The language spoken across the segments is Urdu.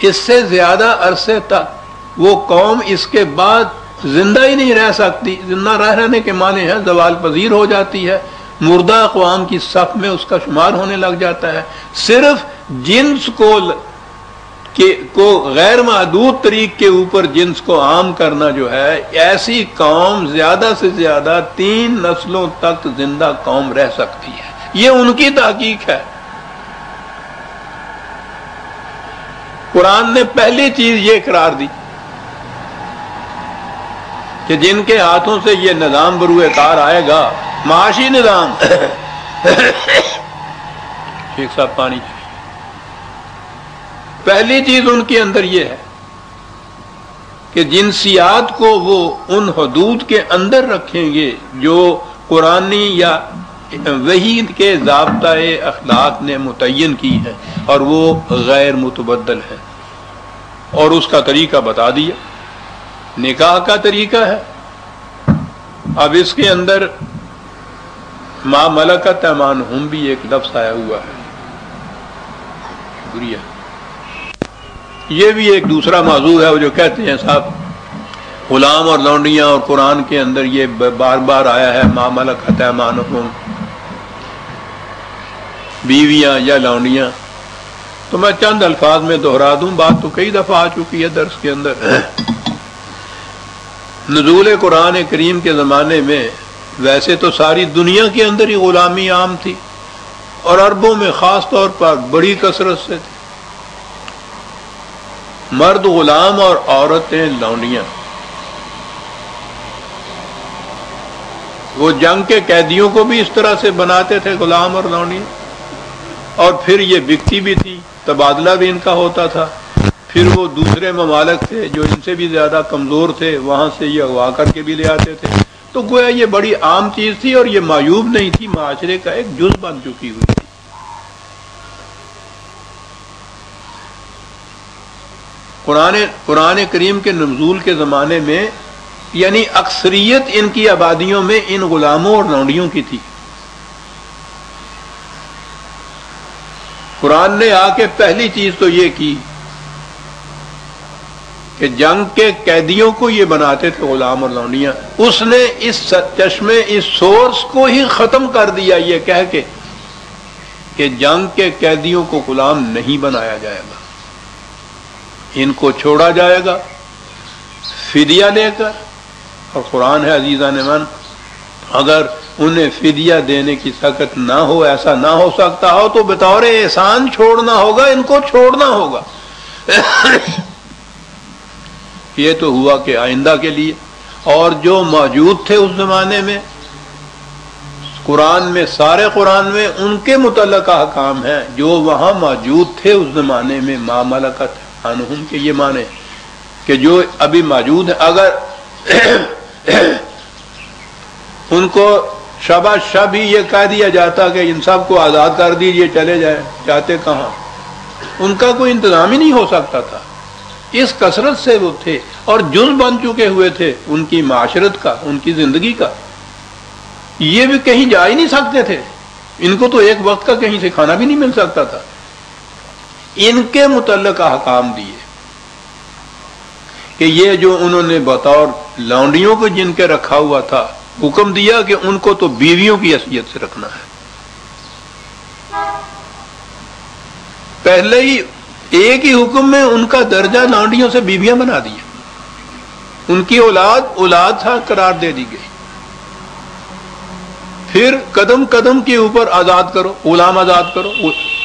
اس سے زیادہ عرصے تک وہ قوم اس کے بعد زندہ ہی نہیں رہ سکتی. زندہ رہنے کے معنی ہے زوال پذیر ہو جاتی ہے، مردہ اقوام کی صف میں اس کا شمار ہونے لگ جاتا ہے. صرف جنس کو غیر محدود طریق کے اوپر جنس کو عام کرنا جو ہے، ایسی قوم زیادہ سے زیادہ 3 نسلوں تک زندہ قوم رہ سکتی ہے. یہ ان کی تحقیق ہے. قرآن نے پہلی چیز یہ قرار دی کہ جن کے ہاتھوں سے یہ نظام بروئے کار آئے گا، معاشی نظام شیخ صاحب پانی چاہیے. پہلی چیز ان کے اندر یہ ہے کہ جنسیات کو وہ ان حدود کے اندر رکھیں گے جو قرآنی یا وحی کے ضابطۂ اخلاق نے متعین کی ہے، اور وہ غیر متبدل ہے. اور اس کا طریقہ بتا دیا، نکاح کا طریقہ ہے. اب اس کے اندر ما ملکت ایمانہم بھی ایک لفظ آیا ہوا ہے. شکریہ. یہ بھی ایک دوسرا موضوع ہے، وہ جو کہتے ہیں صاحب غلام اور لونڈیاں، اور قرآن کے اندر یہ بار بار آیا ہے ما ملکت ایمانہم، بیویاں یا لونڈیاں. تو میں چند الفاظ میں دہرا دوں، بات تو کئی دفعہ آ چکی ہے درس کے اندر. نزول قرآن کریم کے زمانے میں ویسے تو ساری دنیا کے اندر ہی غلامی عام تھی، اور عربوں میں خاص طور پر بڑی کثرت سے تھی. مرد غلام اور عورتیں لونڈیاں. وہ جنگ کے قیدیوں کو بھی اس طرح سے بناتے تھے، غلام اور لونڈیاں، اور پھر یہ بکتی بھی تھی، تبادلہ بھی ان کا ہوتا تھا. پھر وہ دوسرے ممالک تھے جو ان سے بھی زیادہ کمزور تھے، وہاں سے یہ اغوا کر کے بھی لے آتے تھے. تو گویا یہ بڑی عام چیز تھی، اور یہ معیوب نہیں تھی، معاشرے کا ایک جز بن چکی ہوئی تھی. قرآن کریم کے نزول کے زمانے میں یعنی اکثریت ان کی آبادیوں میں ان غلاموں اور لونڈیوں کی تھی. قرآن نے آ کے پہلی چیز تو یہ کی کہ جنگ کے قیدیوں کو یہ بناتے تھے غلام اور لونڈیاں. اس نے اس چشمے، اس سورس کو ہی ختم کر دیا یہ کہہ کے کہ جنگ کے قیدیوں کو غلام نہیں بنایا جائے گا، ان کو چھوڑا جائے گا فدیہ لے کر. اور قرآن ہے عزیزان من، اگر انہیں فدیہ دینے کی سخت نہ ہو، ایسا نہ ہو سکتا ہو، تو بطور احسان چھوڑنا ہوگا، ان کو چھوڑنا ہوگا. یہ تو ہوا کہ آئندہ کے لیے. اور جو موجود تھے اس زمانے میں قرآن میں، سارے قرآن میں ان کے متعلق احکام ہیں جو وہاں موجود تھے اس زمانے میں. ما ملکت عنہم کے یہ معنی کہ جو ابھی موجود ہیں، اگر ان کو شبہ شب ہی یہ کہہ دیا جاتا کہ ان سب کو آزاد کر دیجئے چلے جائیں، جاتے کہاں؟ ان کا کوئی انتظام ہی نہیں ہو سکتا تھا. اس کثرت سے وہ تھے اور جز بن چکے ہوئے تھے ان کی معاشرت کا، ان کی زندگی کا. یہ بھی کہیں جا ہی نہیں سکتے تھے، ان کو تو ایک وقت کا کہیں سے کھانا بھی نہیں مل سکتا تھا. ان کے متعلق احکام دیے کہ یہ جو انہوں نے بطور لونڈیوں کو جن کے رکھا ہوا تھا، حکم دیا کہ ان کو تو بیویوں کی حیثیت سے رکھنا ہے. پہلے ہی ایک ہی حکم میں ان کا درجہ لونڈیوں سے بیویاں بنا دیا، ان کی اولاد تھا قرار دے دی گئی. پھر قدم قدم کے اوپر آزاد کرو، غلام آزاد کرو،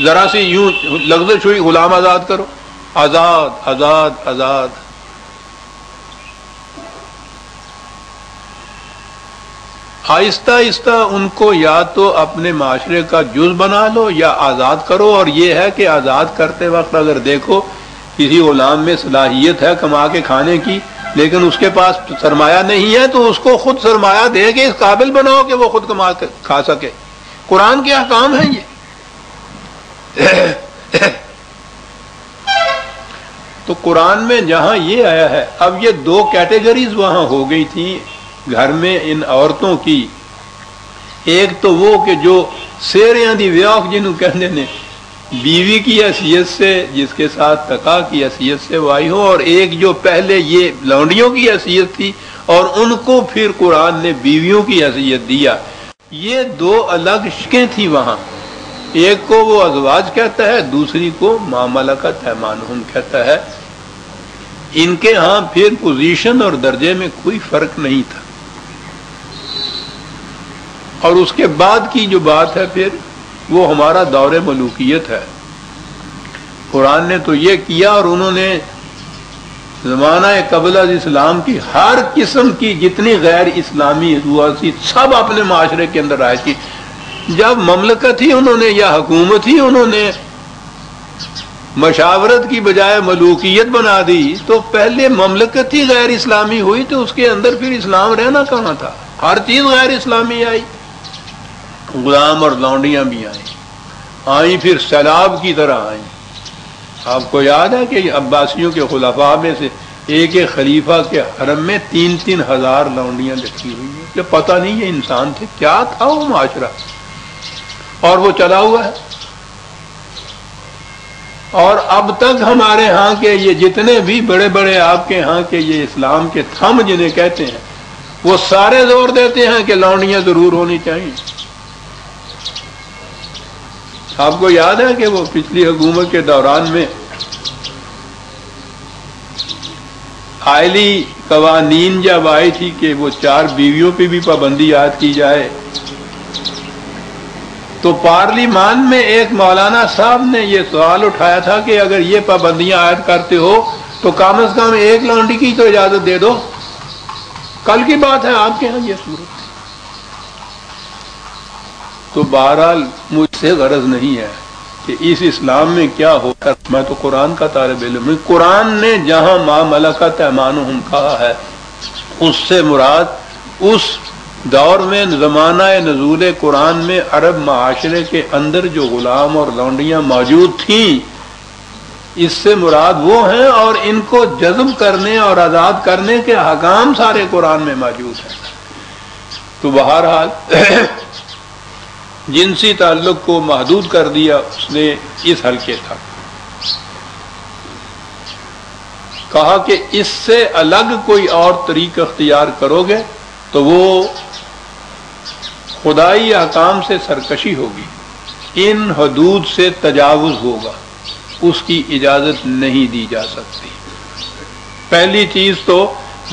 ذرا سی یوں لغزش ہوئی غلام آزاد کرو، آزاد آزاد آزاد. آہستہ آہستہ ان کو یا تو اپنے معاشرے کا جز بنا لو یا آزاد کرو. اور یہ ہے کہ آزاد کرتے وقت اگر دیکھو کسی غلام میں صلاحیت ہے کما کے کھانے کی، لیکن اس کے پاس سرمایہ نہیں ہے، تو اس کو خود سرمایہ دے کے اس قابل بناؤ کہ وہ خود کما کے کھا سکے. قرآن کے احکام ہیں یہ. تو قرآن میں جہاں یہ آیا ہے، اب یہ 2 کیٹیگریز وہاں ہو گئی تھیں گھر میں ان عورتوں کی. ایک تو وہ کہ جو سیریاں دی ویاخ جنہوں کہنے نے، بیوی کی حیثیت سے، جس کے ساتھ تقا کی حیثیت سے وہ آئی ہو، اور ایک جو پہلے یہ لونڈیوں کی حیثیت تھی اور ان کو پھر قرآن نے بیویوں کی حیثیت دیا۔ یہ دو الگ شکیں تھیں وہاں، ایک کو وہ ازواج کہتا ہے، دوسری کو ما ملکت ایمانہم کہتا ہے۔ ان کے ہاں پھر پوزیشن اور درجے میں کوئی فرق نہیں تھا۔ اور اس کے بعد کی جو بات ہے پھر وہ ہمارا دور ملوکیت ہے۔ قرآن نے تو یہ کیا، اور انہوں نے زمانہ قبل از اسلام کی ہر قسم کی جتنی غیر اسلامی ہوا تھی سب اپنے معاشرے کے اندر رائج کی۔ جب مملکت ہی انہوں نے یا حکومت ہی انہوں نے مشاورت کی بجائے ملوکیت بنا دی، تو پہلے مملکت ہی غیر اسلامی ہوئی تو اس کے اندر پھر اسلام رہنا کہاں تھا؟ ہر چیز غیر اسلامی آئی، غلام اور لونڈیاں بھی آئیں پھر سیلاب کی طرح آئیں۔ آپ کو یاد ہے کہ عباسیوں کے خلفاء میں سے ایک ایک خلیفہ کے حرم میں 3-3 ہزار لونڈیاں لکھی ہوئی ہیں، کہ پتہ نہیں یہ انسان تھے، کیا تھا وہ معاشرہ، اور وہ چلا ہوا ہے۔ اور اب تک ہمارے ہاں کے یہ جتنے بھی بڑے بڑے آپ کے ہاں کے یہ اسلام کے تھم جنہیں کہتے ہیں، وہ سارے زور دیتے ہیں کہ لونڈیاں ضرور ہونی چاہیے۔ آپ کو یاد ہے کہ وہ پچھلی حکومت کے دوران میں آئلی قوانین جب آئی تھی کہ وہ 4 بیویوں پہ بھی پابندی عائد کی جائے، تو پارلیمان میں ایک مولانا صاحب نے یہ سوال اٹھایا تھا کہ اگر یہ پابندیاں عائد کرتے ہو تو کم از کم ایک لونڈی کی تو اجازت دے دو۔ کل کی بات ہے، آپ کے ہاں یہ صورت۔ تو بہرحال مجھ سے غرض نہیں ہے کہ اس اسلام میں کیا ہو کر، میں تو قرآن کا طالب علم ہوں۔ قرآن نے جہاں ما ملکت ایمانہم کہا ہے، اس سے مراد اس دور میں زمانہ نزول قرآن میں عرب معاشرے کے اندر جو غلام اور لونڈیاں موجود تھیں، اس سے مراد وہ ہیں، اور ان کو جذب کرنے اور آزاد کرنے کے احکام سارے قرآن میں موجود ہیں۔ تو بہرحال جنسی تعلق کو محدود کر دیا اس نے اس حلقے تک، کہا کہ اس سے الگ کوئی اور طریق اختیار کرو گے تو وہ خدائی احکام سے سرکشی ہوگی، ان حدود سے تجاوز ہوگا، اس کی اجازت نہیں دی جا سکتی۔ پہلی چیز تو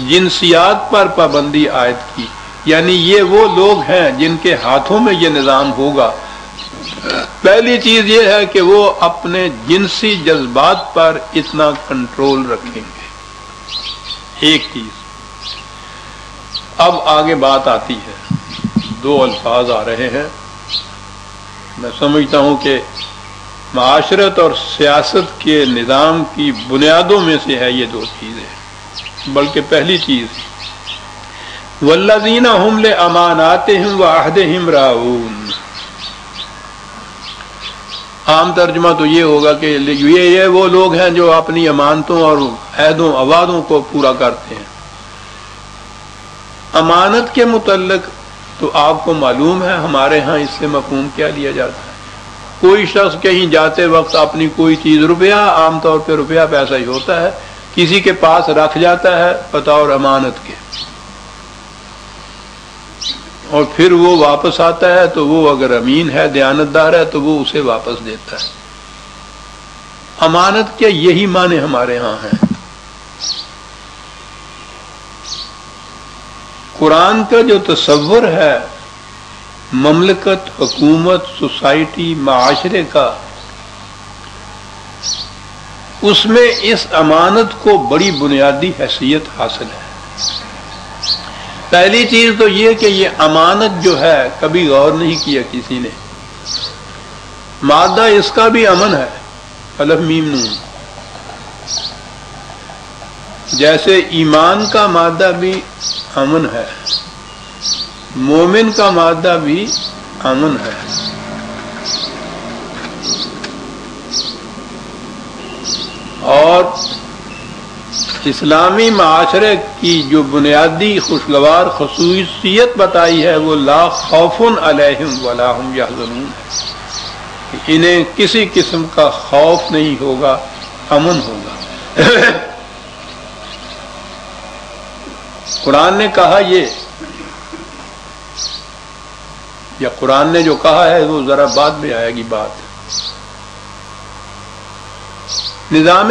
جنسیات پر پابندی عائد کی، یعنی یہ وہ لوگ ہیں جن کے ہاتھوں میں یہ نظام ہوگا، پہلی چیز یہ ہے کہ وہ اپنے جنسی جذبات پر اتنا کنٹرول رکھیں گے، ایک چیز۔ اب آگے بات آتی ہے، 2 الفاظ آ رہے ہیں، میں سمجھتا ہوں کہ معاشرت اور سیاست کے نظام کی بنیادوں میں سے ہے یہ 2 چیزیں، بلکہ پہلی چیز والذین هم لاماناتہم وعہدہم راعون۔ عام ترجمہ تو یہ ہوگا کہ یہ وہ لوگ ہیں جو اپنی امانتوں اور عہدوں وعدوں کو پورا کرتے ہیں۔ امانت کے متعلق تو آپ کو معلوم ہے ہمارے ہاں اس سے مفہوم کیا لیا جاتا ہے۔ کوئی شخص کہیں جاتے وقت اپنی کوئی چیز، روپیہ، عام طور پہ روپیہ پیسہ ہی ہوتا ہے، کسی کے پاس رکھ جاتا ہے بطور امانت کے، اور پھر وہ واپس آتا ہے تو وہ اگر امین ہے، دیانتدار ہے، تو وہ اسے واپس دیتا ہے۔ امانت کے یہی معنی ہمارے ہاں ہیں۔ قرآن کا جو تصور ہے مملکت، حکومت، سوسائٹی، معاشرے کا، اس میں اس امانت کو بڑی بنیادی حیثیت حاصل ہے۔ پہلی چیز تو یہ کہ یہ امانت جو ہے کبھی غور نہیں کیا کسی نے، مادہ اس کا بھی امن ہے، الف میم نون، جیسے ایمان کا مادہ بھی امن ہے، مومن کا مادہ بھی امن ہے۔ اور اسلامی معاشرے کی جو بنیادی خوشگوار خصوصیت بتائی ہے وہ لا خوف علیہم ولا ہم یحزنون ہے۔ انہیں کسی قسم کا خوف نہیں ہوگا، امن ہوگا۔ قرآن نے کہا یہ، یا قرآن نے جو کہا ہے وہ ذرا بعد میں آئے گی بات۔ نظام